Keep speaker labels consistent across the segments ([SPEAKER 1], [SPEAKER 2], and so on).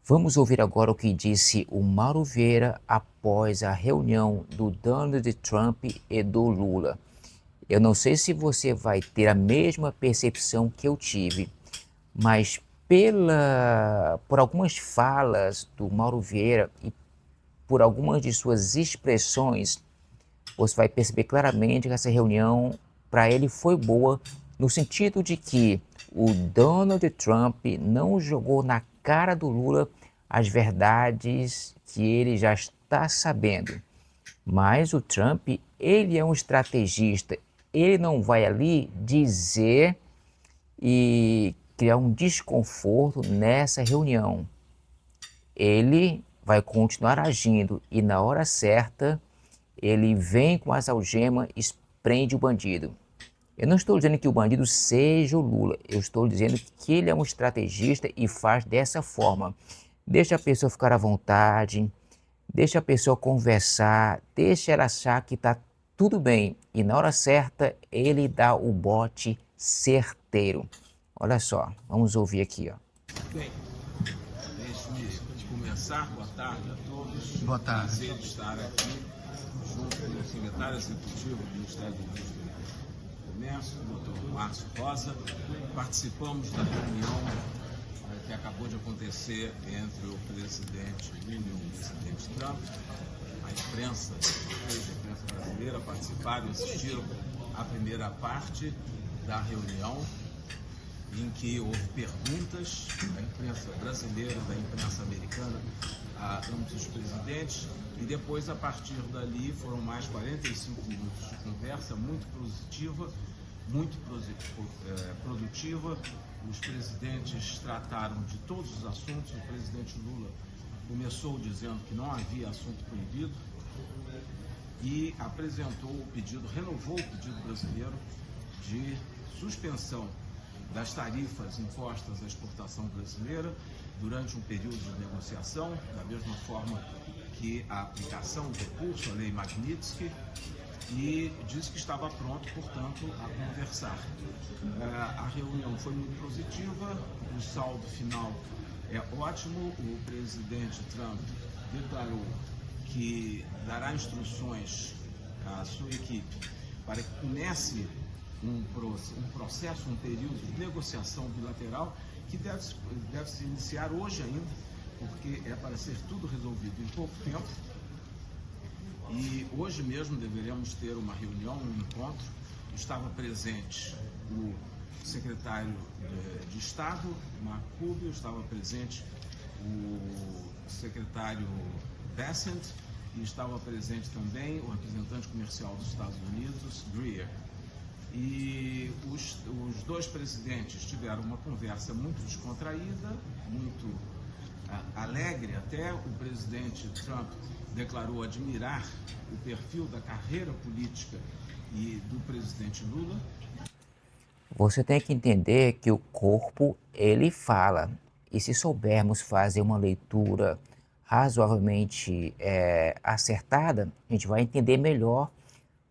[SPEAKER 1] Vamos ouvir agora o que disse o Mauro Vieira após a reunião do Donald Trump e do Lula. Eu não sei se você vai ter a mesma percepção que eu tive, mas por algumas falas do Mauro Vieira e por algumas de suas expressões, você vai perceber claramente que essa reunião para ele foi boa, no sentido de que o Donald Trump não jogou na cara do Lula as verdades que ele já está sabendo. Mas o Trump, ele é um estrategista, ele não vai ali dizer e criar um desconforto nessa reunião. Ele vai continuar agindo e na hora certa ele vem com as algemas e prende o bandido. Eu não estou dizendo que o bandido seja o Lula, eu estou dizendo que ele é um estrategista e faz dessa forma. Deixa a pessoa ficar à vontade, deixa a pessoa conversar, deixa ela achar que está tudo bem e na hora certa ele dá o bote certeiro. Olha só, vamos ouvir aqui, ó.
[SPEAKER 2] Bem, deixe-me começar. Boa tarde a todos.
[SPEAKER 3] Boa tarde.
[SPEAKER 2] Prazer de estar aqui junto com o secretário executivo do Ministério da Indústria e Comércio, Dr. Márcio Rosa. Participamos da reunião que acabou de acontecer entre o presidente Lula e o presidente Trump. A imprensa brasileira participaram e assistiram à primeira parte da reunião, em que houve perguntas da imprensa brasileira, da imprensa americana, a ambos os presidentes, e depois, a partir dali, foram mais 45 minutos de conversa muito positiva, muito produtiva. Os presidentes trataram de todos os assuntos. O presidente Lula começou dizendo que não havia assunto proibido e apresentou o pedido, renovou o pedido brasileiro de suspensão das tarifas impostas à exportação brasileira durante um período de negociação, da mesma forma que a aplicação do recurso, a lei Magnitsky, e disse que estava pronto, portanto, a conversar. A reunião foi muito positiva, o saldo final é ótimo. O presidente Trump declarou que dará instruções à sua equipe para que comece um processo, um período de negociação bilateral que deve se iniciar hoje ainda, porque é para ser tudo resolvido em pouco tempo. E hoje mesmo deveremos ter uma reunião, um encontro. Estava presente o secretário de Estado, Marco Rubio, estava presente o secretário Bessent e estava presente também o representante comercial dos Estados Unidos, Greer. E os dois presidentes tiveram uma conversa muito descontraída, muito alegre até. O presidente Trump declarou admirar o perfil da carreira política e do presidente Lula.
[SPEAKER 1] Você tem que entender que o corpo, ele fala. E se soubermos fazer uma leitura razoavelmente acertada, a gente vai entender melhor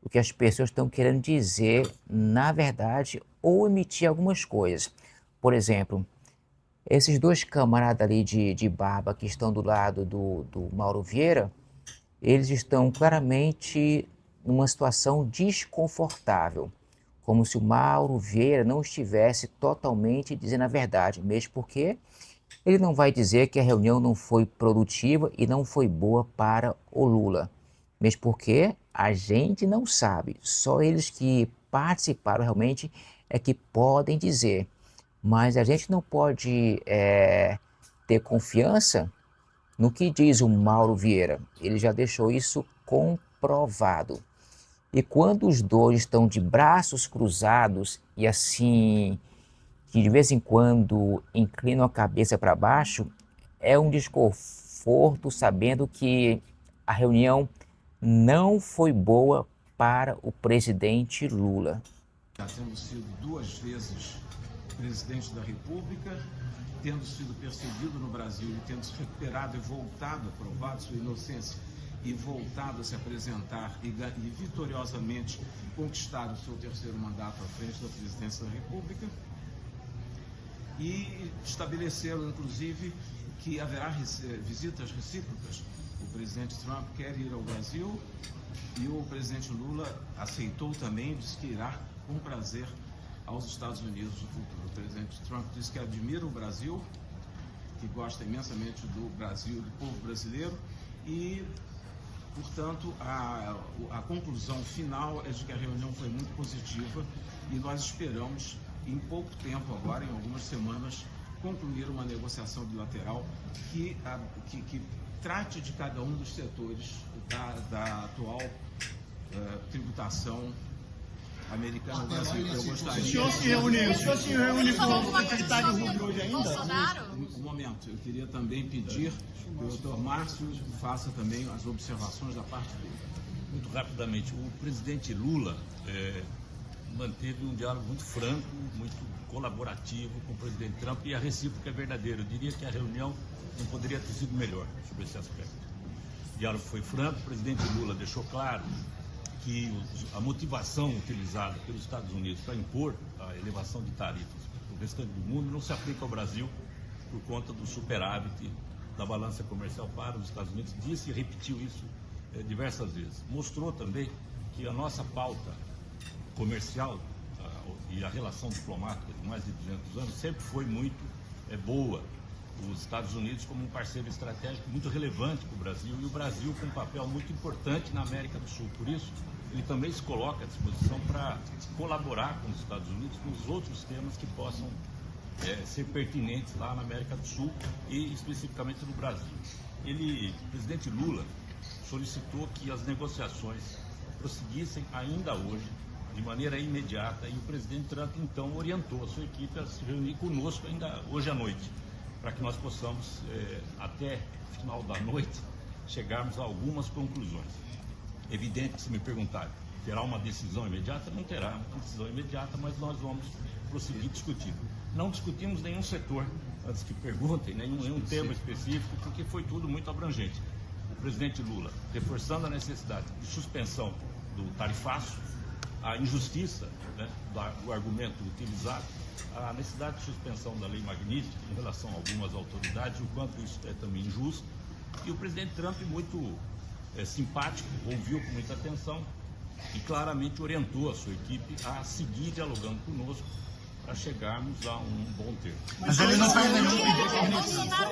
[SPEAKER 1] o que as pessoas estão querendo dizer, na verdade, ou emitir algumas coisas. Por exemplo, esses dois camaradas ali de barba que estão do lado do Mauro Vieira, eles estão claramente numa situação desconfortável, como se o Mauro Vieira não estivesse totalmente dizendo a verdade, mesmo porque ele não vai dizer que a reunião não foi produtiva e não foi boa para o Lula, mesmo porque a gente não sabe, só eles que participaram realmente é que podem dizer, mas a gente não pode ter confiança no que diz o Mauro Vieira. Ele já deixou isso comprovado. E quando os dois estão de braços cruzados e assim, que de vez em quando inclinam a cabeça para baixo, é um desconforto sabendo que a reunião não foi boa para o presidente Lula.
[SPEAKER 2] Já tendo sido 2 vezes presidente da República, tendo sido perseguido no Brasil e tendo se recuperado e voltado, provado sua inocência e voltado a se apresentar e vitoriosamente conquistar o seu 3º mandato à frente da presidência da República, e estabeleceram, inclusive, que haverá visitas recíprocas. O presidente Trump quer ir ao Brasil e o presidente Lula aceitou também, disse que irá com prazer aos Estados Unidos no futuro. O presidente Trump disse que admira o Brasil, que gosta imensamente do Brasil, do povo brasileiro e, portanto, a conclusão final é de que a reunião foi muito positiva e nós esperamos, em pouco tempo agora, em algumas semanas, concluir uma negociação bilateral que trate de cada um dos setores da atual tributação americana no Brasil. Eu gostaria...
[SPEAKER 3] O senhor se reúne com o secretário Rubio hoje ainda?
[SPEAKER 2] Um momento, eu queria também pedir que o doutor Márcio faça também as observações da parte dele.
[SPEAKER 4] Muito rapidamente, o presidente Lula manteve um diálogo muito franco, muito colaborativo com o presidente Trump e a recíproca é verdadeira. Eu diria que a reunião não poderia ter sido melhor sobre esse aspecto. O diálogo foi franco, o presidente Lula deixou claro que a motivação utilizada pelos Estados Unidos para impor a elevação de tarifas para o restante do mundo não se aplica ao Brasil por conta do superávit da balança comercial para os Estados Unidos. Disse e repetiu isso diversas vezes. Mostrou também que a nossa pauta comercial e a relação diplomática de mais de 200 anos sempre foi muito boa. Os Estados Unidos como um parceiro estratégico muito relevante para o Brasil e o Brasil com um papel muito importante na América do Sul. Por isso, ele também se coloca à disposição para colaborar com os Estados Unidos nos outros temas que possam ser pertinentes lá na América do Sul e especificamente no Brasil. O presidente Lula solicitou que as negociações prosseguissem ainda hoje, de maneira imediata, e o presidente Trump então orientou a sua equipe a se reunir conosco ainda hoje à noite, para que nós possamos, até o final da noite, chegarmos a algumas conclusões. Evidente que, se me perguntarem, terá uma decisão imediata? Não terá uma decisão imediata, mas nós vamos prosseguir discutindo. Não discutimos nenhum setor, antes que perguntem, nenhum tema específico, porque foi tudo muito abrangente. O presidente Lula, reforçando a necessidade de suspensão do tarifaço, a injustiça, né, do argumento utilizado, a necessidade de suspensão da lei Magnitsky em relação a algumas autoridades, o quanto isso é também injusto, e o presidente Trump, muito simpático, ouviu com muita atenção e claramente orientou a sua equipe a seguir dialogando conosco para chegarmos a um bom termo.
[SPEAKER 3] Mas ele não faz nenhum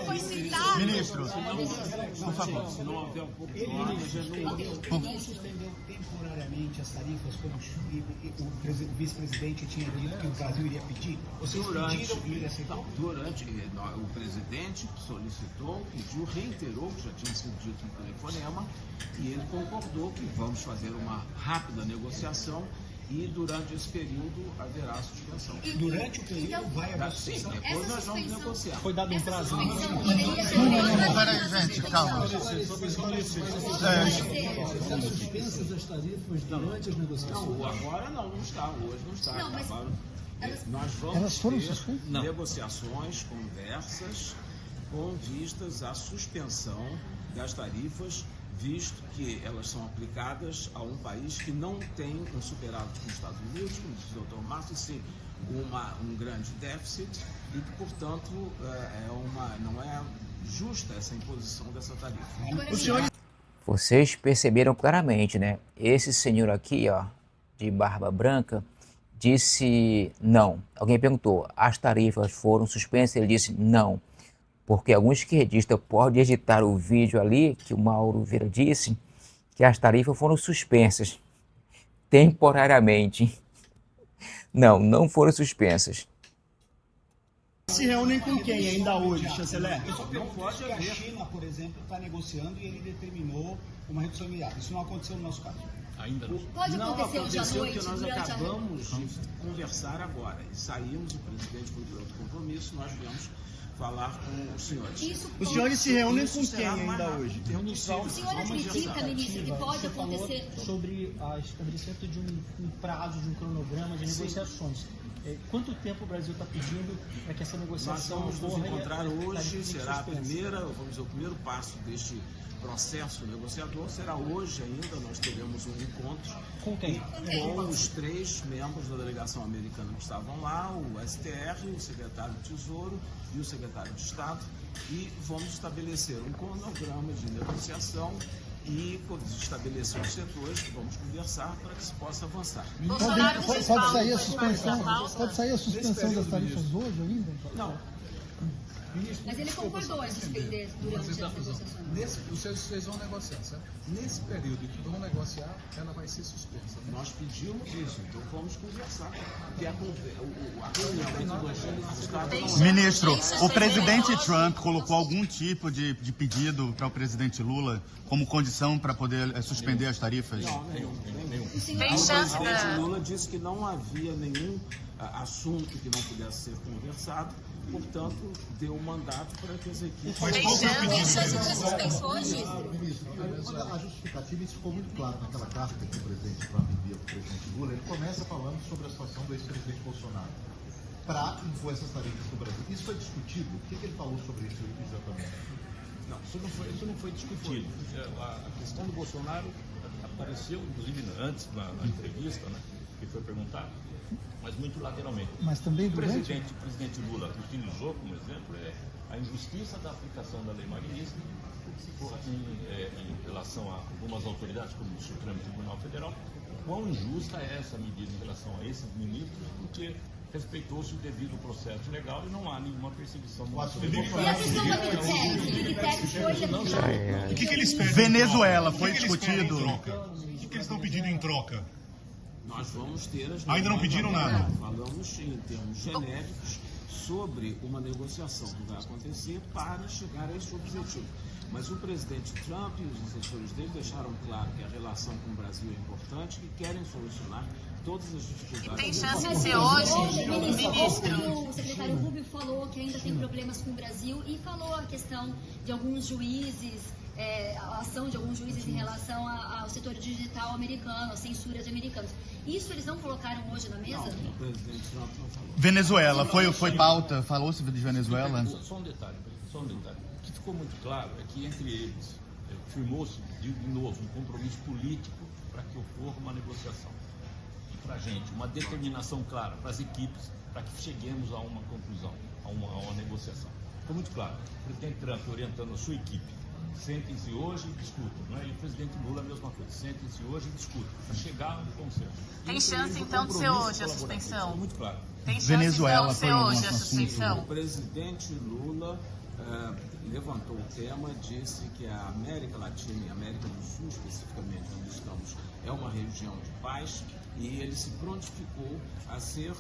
[SPEAKER 3] pedido, ministro.
[SPEAKER 2] Por favor, se não houver um pouco de ordem,
[SPEAKER 5] Ele suspendeu temporariamente as tarifas como o vice-presidente tinha dito que o Brasil iria pedir? Vocês pediram e ele aceitou?
[SPEAKER 2] Durante o presidente solicitou, pediu, reiterou, que já tinha sido dito no telefonema, e ele concordou que vamos fazer uma rápida negociação e durante esse período haverá suspensão.
[SPEAKER 5] Durante o período vai haver suspensão?
[SPEAKER 2] Sim, depois nós vamos negociar.
[SPEAKER 5] Foi dado um prazo.
[SPEAKER 3] Peraí, gente, calma.
[SPEAKER 5] Suspensas das tarifas durante as negociações?
[SPEAKER 2] Não, agora não está, hoje não está.
[SPEAKER 6] Não, mas
[SPEAKER 2] nós vamos ter negociações, conversas com vistas à suspensão das tarifas, visto que elas são aplicadas a um país que não tem um superávit com os Estados Unidos, como disse o doutor Márcio, e sim um grande déficit e que, portanto, não é justa essa imposição dessa tarifa.
[SPEAKER 1] Vocês perceberam claramente, né? Esse senhor aqui, ó, de barba branca, disse não. Alguém perguntou, as tarifas foram suspensas? Ele disse não. Porque algum esquerdista pode editar o vídeo ali, que o Mauro Vieira disse, que as tarifas foram suspensas temporariamente. Não, não foram suspensas.
[SPEAKER 3] Se reúnem com quem ainda hoje, chanceler?
[SPEAKER 5] Não pode haver. A China, por exemplo, está negociando e ele determinou uma redução imediata. Isso não aconteceu no nosso caso.
[SPEAKER 4] Ainda não.
[SPEAKER 6] Pode acontecer hoje à noite,
[SPEAKER 2] que nós
[SPEAKER 6] durante a
[SPEAKER 2] acabamos de conversar agora. E saímos, o presidente foi para outro compromisso, nós viemos falar com os senhores.
[SPEAKER 3] Os senhores se reúnem com
[SPEAKER 2] Isso
[SPEAKER 3] quem
[SPEAKER 2] será mais
[SPEAKER 3] ainda
[SPEAKER 2] rápido.
[SPEAKER 3] hoje?
[SPEAKER 6] O senhor acredita, ministro, que pode acontecer...
[SPEAKER 7] Sobre o estabelecimento de um prazo, de um cronograma de negociações. Quanto tempo o Brasil está pedindo para que essa
[SPEAKER 2] Nós
[SPEAKER 7] negociação
[SPEAKER 2] vamos nos
[SPEAKER 7] ocorra?
[SPEAKER 2] encontrar hoje,
[SPEAKER 7] Está
[SPEAKER 2] será a
[SPEAKER 7] suspensa.
[SPEAKER 2] primeira, vamos dizer, o primeiro passo deste processo negociador será hoje ainda, nós teremos um encontro
[SPEAKER 7] Com quem?
[SPEAKER 2] com os 3 membros da delegação americana que estavam lá, o STR, o secretário do Tesouro e o secretário de Estado, e vamos estabelecer um cronograma de negociação e estabelecer os setores que vamos conversar para que se possa avançar.
[SPEAKER 8] Pode sair a suspensão das tarifas hoje ainda?
[SPEAKER 2] Não.
[SPEAKER 6] Mas ele concordou em suspender durante as negociações.
[SPEAKER 9] Vocês vão negociar, certo? Nesse período que vão negociar, ela vai ser suspensa. Né?
[SPEAKER 2] Nós pedimos isso, então vamos conversar. Porque a reunião entre os Estados...
[SPEAKER 10] Ministro, o presidente Trump colocou algum tipo de pedido para o presidente Lula como condição para poder suspender as tarifas?
[SPEAKER 2] Não, nenhum.
[SPEAKER 6] Tem
[SPEAKER 2] chance. O presidente Lula disse que não havia nenhum assunto que não pudesse ser conversado, portanto, deu um mandato para que as equipes...
[SPEAKER 6] Tem chance de ser suspenso hoje?
[SPEAKER 11] Ministro, a justificativa, isso ficou muito claro naquela carta que o presidente Trump envia para o presidente Lula. Ele começa falando sobre a situação do ex-presidente Bolsonaro para impor essas tarifas no Brasil. Isso foi discutido? O que ele falou sobre isso exatamente?
[SPEAKER 4] Não, isso não foi discutido. A questão do Bolsonaro apareceu, inclusive, antes na entrevista, né, que foi perguntado, mas muito lateralmente.
[SPEAKER 8] Mas também
[SPEAKER 4] o
[SPEAKER 8] durante...
[SPEAKER 4] presidente Lula utilizou como exemplo a injustiça da aplicação da lei magnista em relação a algumas autoridades, como o Supremo Tribunal Federal. Quão injusta é essa medida em relação a esses ministros, porque respeitou-se o devido processo legal e não há nenhuma perseguição.
[SPEAKER 6] E a questão da Big Tech foi denunciada.
[SPEAKER 3] O que eles pedem?
[SPEAKER 10] Venezuela foi discutido.
[SPEAKER 3] O que eles estão pedindo em troca?
[SPEAKER 2] Nós vamos ter as...
[SPEAKER 3] Ainda não pediram nada.
[SPEAKER 2] Falamos em termos genéricos sobre uma negociação que vai acontecer para chegar a esse objetivo. Mas o presidente Trump e os assessores dele deixaram claro que a relação com o Brasil é importante, que querem solucionar todas as dificuldades.
[SPEAKER 6] Tem chance de ser hoje, ministro? O secretário Rubio falou que ainda tem problemas com o Brasil e falou a questão de alguns juízes, a ação de alguns juízes em relação ao setor digital americano, a censura de americanos. Isso eles não colocaram hoje na mesa?
[SPEAKER 2] Não, o presidente Trump não falou.
[SPEAKER 10] Venezuela, foi pauta? Falou-se de Venezuela?
[SPEAKER 4] Só um detalhe. O que ficou muito claro é que entre eles firmou-se de novo um compromisso político para que ocorra uma negociação. E para a gente, uma determinação clara para as equipes, para que cheguemos a uma conclusão, a uma negociação. Ficou muito claro. O presidente Trump orientando a sua equipe: sentem-se hoje e discutam. Não é? E o presidente Lula a mesma coisa: sentem-se hoje e discutam, para chegar a um consenso.
[SPEAKER 12] Tem chance então de ser hoje a suspensão?
[SPEAKER 4] Ficou muito claro.
[SPEAKER 12] Tem chance
[SPEAKER 10] Venezuela
[SPEAKER 12] então de ser hoje a
[SPEAKER 2] O
[SPEAKER 12] suspensão?
[SPEAKER 2] presidente Lula levantou o tema, disse que a América Latina e a América do Sul, especificamente onde estamos, é uma região de paz, e ele se prontificou a ser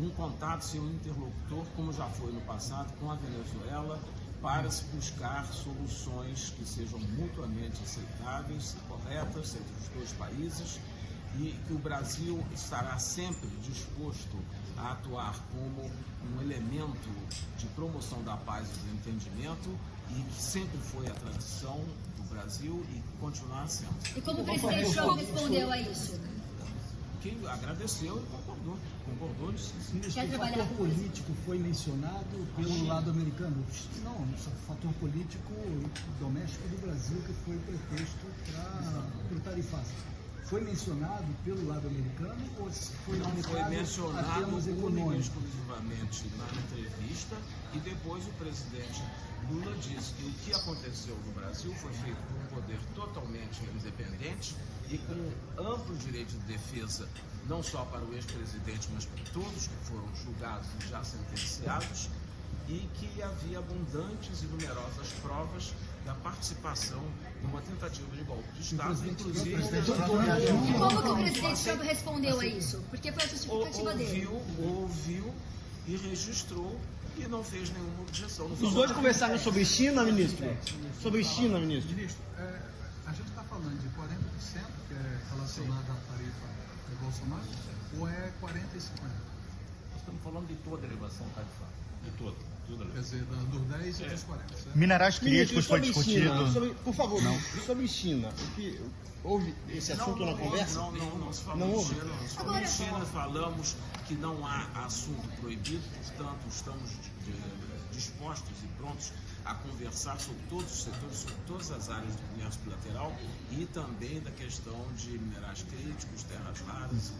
[SPEAKER 2] um contato, ser um interlocutor, como já foi no passado, com a Venezuela, para se buscar soluções que sejam mutuamente aceitáveis e corretas entre os dois países, e que o Brasil estará sempre disposto a atuar como um elemento de promoção da paz e do entendimento, e que sempre foi a tradição do Brasil e continuar sendo.
[SPEAKER 6] E como o presidente Trump respondeu a isso?
[SPEAKER 2] Que agradeceu e concordou nisso.
[SPEAKER 6] Quer
[SPEAKER 5] O
[SPEAKER 6] trabalhar
[SPEAKER 5] fator
[SPEAKER 6] com isso?
[SPEAKER 5] político foi mencionado pelo lado americano? Não, o fator político doméstico do Brasil que foi pretexto para o tarifaço. Foi mencionado pelo lado americano ou foi
[SPEAKER 2] Não foi
[SPEAKER 5] limitado a
[SPEAKER 2] mencionado
[SPEAKER 5] termos
[SPEAKER 2] única e
[SPEAKER 5] econômicos?
[SPEAKER 2] exclusivamente na entrevista, e depois o presidente Lula disse que o que aconteceu no Brasil foi feito por um poder totalmente independente e com amplo direito de defesa, não só para o ex-presidente, mas para todos que foram julgados e já sentenciados, e que havia abundantes e numerosas provas da participação numa tentativa de golpe de Estado, inclusive...
[SPEAKER 6] E como que o presidente Trump respondeu a isso? Porque foi a justificativa dele.
[SPEAKER 2] Ouviu e registrou e não fez nenhuma objeção.
[SPEAKER 7] Os dois conversaram sobre China, ministro? Sobre China, ministro?
[SPEAKER 9] Ministro, a gente está falando de 40%, que é relacionado à tarifa de Bolsonaro, ou é 40 e 50?
[SPEAKER 4] Nós estamos falando de toda a elevação tarifária, de toda.
[SPEAKER 9] Quer dizer, dos 10 e dos 40, certo?
[SPEAKER 10] Minerais críticos foi
[SPEAKER 7] Sobre
[SPEAKER 10] discutido.
[SPEAKER 7] China, por favor, sobre China, houve esse assunto na conversa?
[SPEAKER 2] Não se falou
[SPEAKER 7] Não
[SPEAKER 2] de
[SPEAKER 7] houve?
[SPEAKER 2] China, nós falamos de China, falamos que não há assunto proibido, portanto estamos dispostos e prontos a conversar sobre todos os setores, sobre todas as áreas do comércio bilateral e também da questão de minerais críticos, terras raras.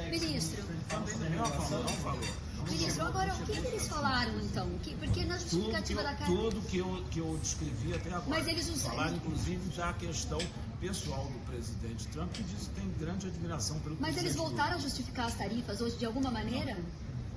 [SPEAKER 6] Ministro,
[SPEAKER 2] Também não falou.
[SPEAKER 6] ministro, agora o que eles falaram então? Porque na justificativa da carta...
[SPEAKER 2] Tudo que eu descrevi até agora.
[SPEAKER 6] Mas eles
[SPEAKER 2] falaram, inclusive, da questão pessoal do presidente Trump, que diz que tem grande admiração pelo
[SPEAKER 6] Mas eles
[SPEAKER 2] presidente Lula.
[SPEAKER 6] voltaram a justificar as tarifas hoje de alguma maneira?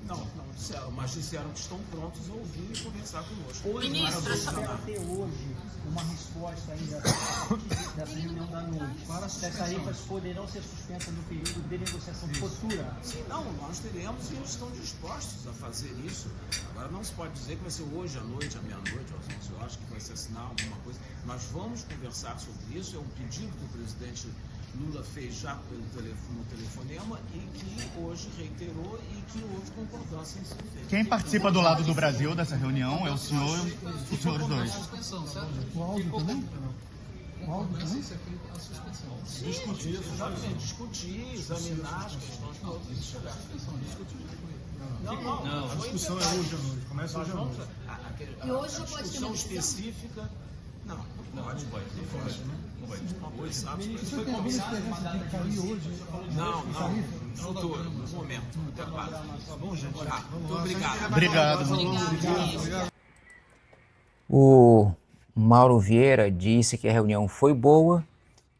[SPEAKER 2] Não disseram, mas disseram que estão prontos a ouvir e conversar conosco.
[SPEAKER 12] Ministro,
[SPEAKER 5] Até hoje, uma resposta ainda dessa reunião da noite. Se as tarifas poderão ser suspensas no período de negociação futura.
[SPEAKER 2] Sim, nós teremos e eles estão dispostos a fazer isso. Agora não se pode dizer que vai ser hoje à noite, à meia-noite, às 11 horas, que vai se assinar alguma coisa. Nós vamos conversar sobre isso, é um pedido que o presidente Lula fez já no telefonema e que hoje reiterou e que houve concordância em ser feito.
[SPEAKER 10] Quem participa do lado do Brasil dessa reunião é o senhor e os senhores dois.
[SPEAKER 9] Suspensão, certo?
[SPEAKER 8] O áudio também? O áudio
[SPEAKER 9] Começa
[SPEAKER 8] também?
[SPEAKER 9] a ser feita a suspensão.
[SPEAKER 2] Discutir, examinar as questões todas.
[SPEAKER 9] Não,
[SPEAKER 2] a
[SPEAKER 9] discussão é hoje à noite, começa hoje à noite.
[SPEAKER 6] E hoje já pode ter uma
[SPEAKER 2] discussão
[SPEAKER 6] decisão?
[SPEAKER 2] específica. Não pode. Hoje sabe.
[SPEAKER 8] O senhor tem alguma esperança de cair hoje?
[SPEAKER 2] No futuro, no momento.
[SPEAKER 9] Tá bom, gente?
[SPEAKER 2] Muito obrigado.
[SPEAKER 10] Obrigado.
[SPEAKER 1] O Mauro Vieira disse que a reunião foi boa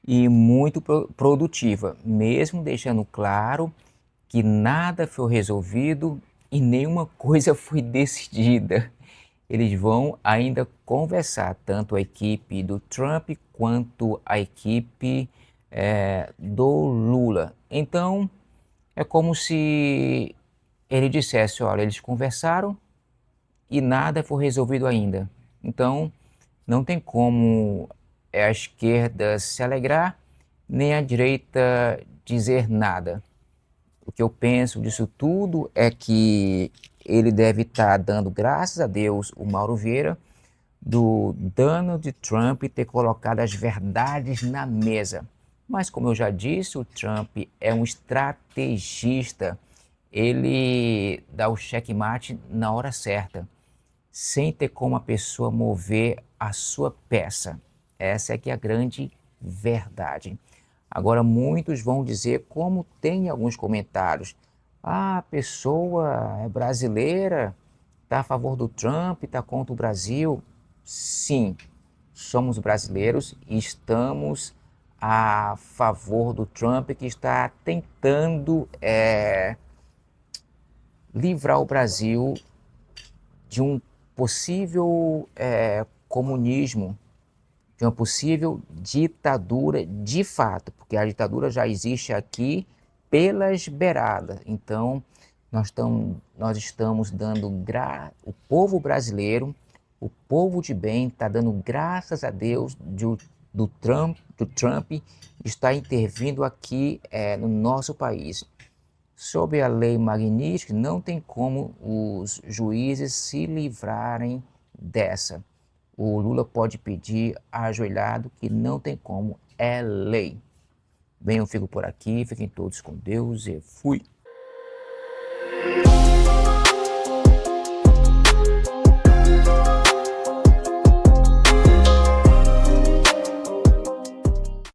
[SPEAKER 1] e muito produtiva, mesmo deixando claro que nada foi resolvido e nenhuma coisa foi decidida. Eles vão ainda conversar, tanto a equipe do Trump quanto a equipe do Lula. Então, é como se ele dissesse, olha, eles conversaram e nada foi resolvido ainda. Então, não tem como a esquerda se alegrar, nem a direita dizer nada. O que eu penso disso tudo é que ele deve estar dando graças a Deus, o Mauro Vieira, do Donald Trump ter colocado as verdades na mesa. Mas, como eu já disse, o Trump é um estrategista. Ele dá o checkmate na hora certa, sem ter como a pessoa mover a sua peça. Essa é que é a grande verdade. Agora, muitos vão dizer, como tem alguns comentários, a pessoa é brasileira, está a favor do Trump, está contra o Brasil. Sim, somos brasileiros e estamos a favor do Trump, que está tentando livrar o Brasil de um possível comunismo, de uma possível ditadura de fato, porque a ditadura já existe aqui pelas beiradas. Então, nós estamos dando o povo brasileiro, o povo de bem, está dando graças a Deus do Trump está intervindo aqui no nosso país. Sobre a lei Magnitsky, não tem como os juízes se livrarem dessa. O Lula pode pedir ajoelhado, que não tem como, é lei. Bem, eu fico por aqui, fiquem todos com Deus e fui.